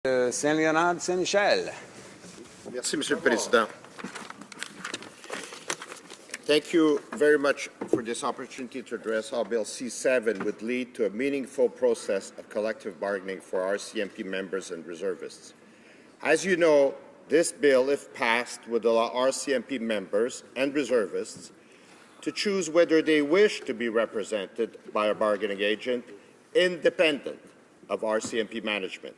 Saint-Léonard, Saint-Michel. Merci, Monsieur le Président. Thank you very much for this opportunity to address how Bill C-7 would lead to a meaningful process of collective bargaining for RCMP members and reservists. As you know, this bill, if passed, would allow RCMP members and reservists to choose whether they wish to be represented by a bargaining agent independent of RCMP management.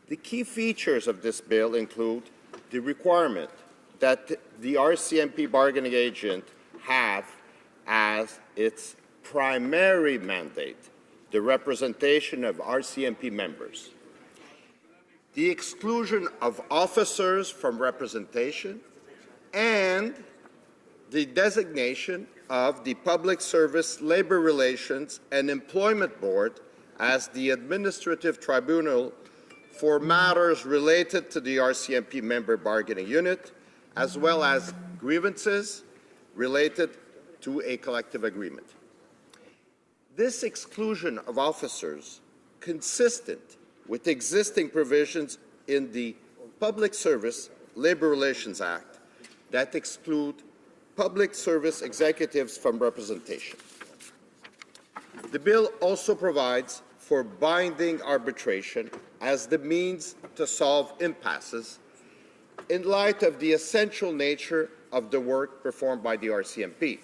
The key features of this bill include the requirement that the RCMP bargaining agent have as its primary mandate the representation of RCMP members, the exclusion of officers from representation, and the designation of the Public Service Labor Relations and Employment Board as the administrative tribunal for matters related to the RCMP member bargaining unit, as well as grievances related to a collective agreement. This exclusion of officers, consistent with existing provisions in the Public Service Labor Relations Act that exclude public service executives from representation. The bill also provides for binding arbitration as the means to solve impasses in light of the essential nature of the work performed by the RCMP.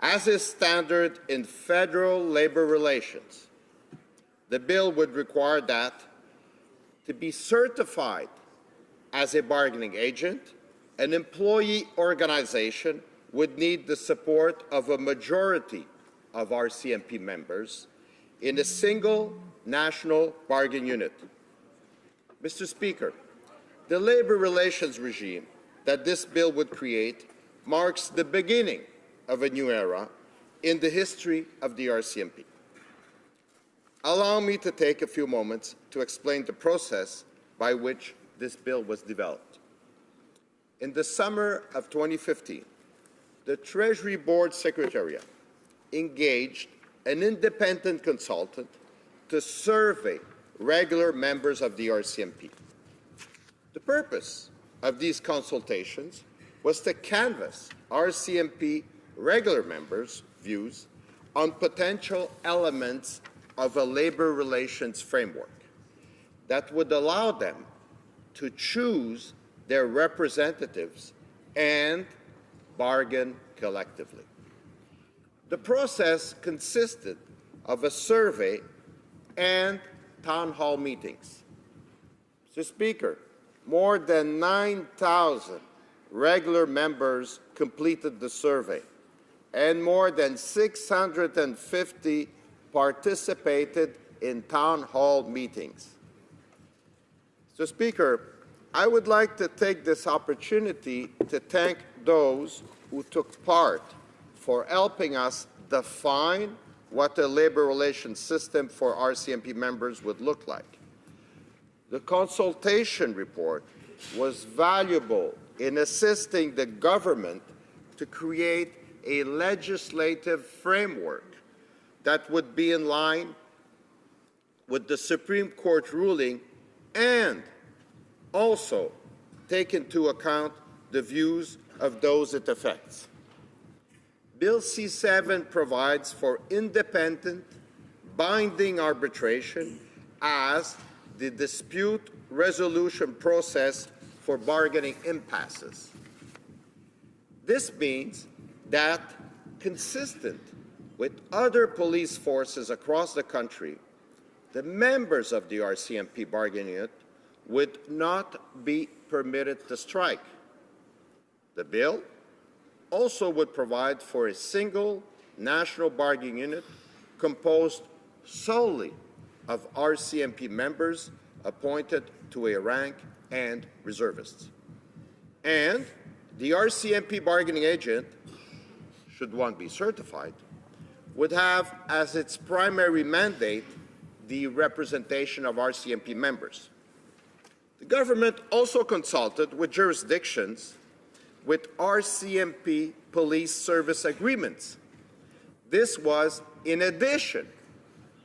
As is standard in federal labor relations, the bill would require that to be certified as a bargaining agent, an employee organization would need the support of a majority of RCMP members in a single national bargaining unit. Mr. Speaker, the labor relations regime that this bill would create marks the beginning of a new era in the history of the RCMP. Allow me to take a few moments to explain the process by which this bill was developed. In the summer of 2015, the Treasury Board Secretariat engaged an independent consultant to survey regular members of the RCMP. The purpose of these consultations was to canvass RCMP regular members' views on potential elements of a labor relations framework that would allow them to choose their representatives and bargain collectively. The process consisted of a survey and town hall meetings. Mr. Speaker, more than 9,000 regular members completed the survey, and more than 650 participated in town hall meetings. Mr. Speaker, I would like to take this opportunity to thank those who took part for helping us define what a labor relations system for RCMP members would look like. The consultation report was valuable in assisting the government to create a legislative framework that would be in line with the Supreme Court ruling and also take into account the views of those it affects. Bill C-7 provides for independent, binding arbitration as the dispute resolution process for bargaining impasses. This means that, consistent with other police forces across the country, the members of the RCMP bargaining unit would not be permitted to strike. The bill also would provide for a single national bargaining unit composed solely of RCMP members appointed to a rank and reservists. And the RCMP bargaining agent, should one be certified, would have as its primary mandate the representation of RCMP members. The government also consulted with jurisdictions with RCMP police service agreements. This was in addition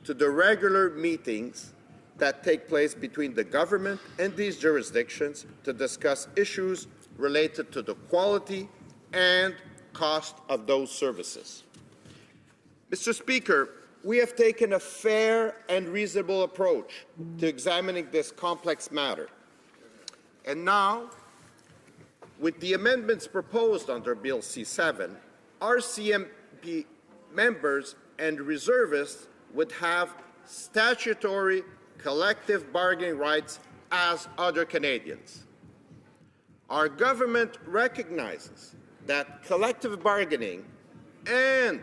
to the regular meetings that take place between the government and these jurisdictions to discuss issues related to the quality and cost of those services. Mr. Speaker, we have taken a fair and reasonable approach to examining this complex matter. And now, with the amendments proposed under Bill C-7, RCMP members and reservists would have statutory collective bargaining rights as other Canadians. Our government recognizes that collective bargaining and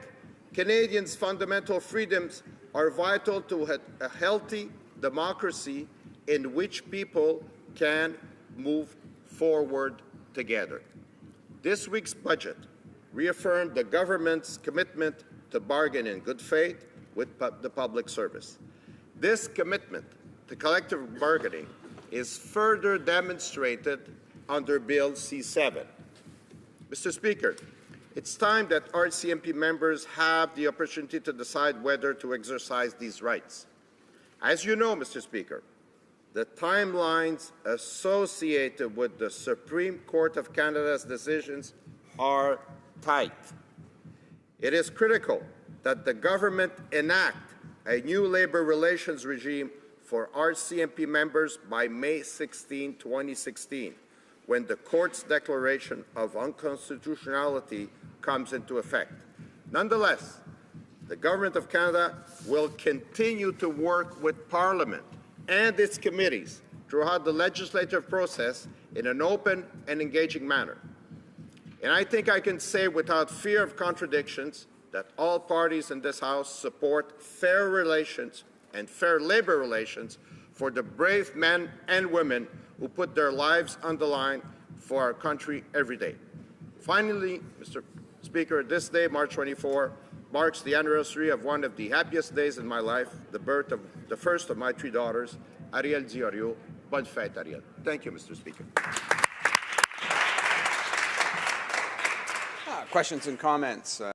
Canadians' fundamental freedoms are vital to a healthy democracy in which people can move forward together. This week's budget reaffirmed the government's commitment to bargain in good faith with the public service. This commitment to collective bargaining is further demonstrated under Bill C-7. Mr. Speaker, it's time that RCMP members have the opportunity to decide whether to exercise these rights. As you know, Mr. Speaker, the timelines associated with the Supreme Court of Canada's decisions are tight. It is critical that the government enact a new labor relations regime for RCMP members by May 16, 2016, when the Court's declaration of unconstitutionality comes into effect. Nonetheless, the Government of Canada will continue to work with Parliament and its committees throughout the legislative process in an open and engaging manner. And I think I can say without fear of contradictions that all parties in this House support fair relations and fair labor relations for the brave men and women who put their lives on the line for our country every day. Finally, Mr. Speaker, this day, March 24, marks the anniversary of one of the happiest days in my life, the birth of the first of my three daughters, Ariel Diorio. Bonne fête, Ariel. Thank you, Mr. Speaker. Questions and comments.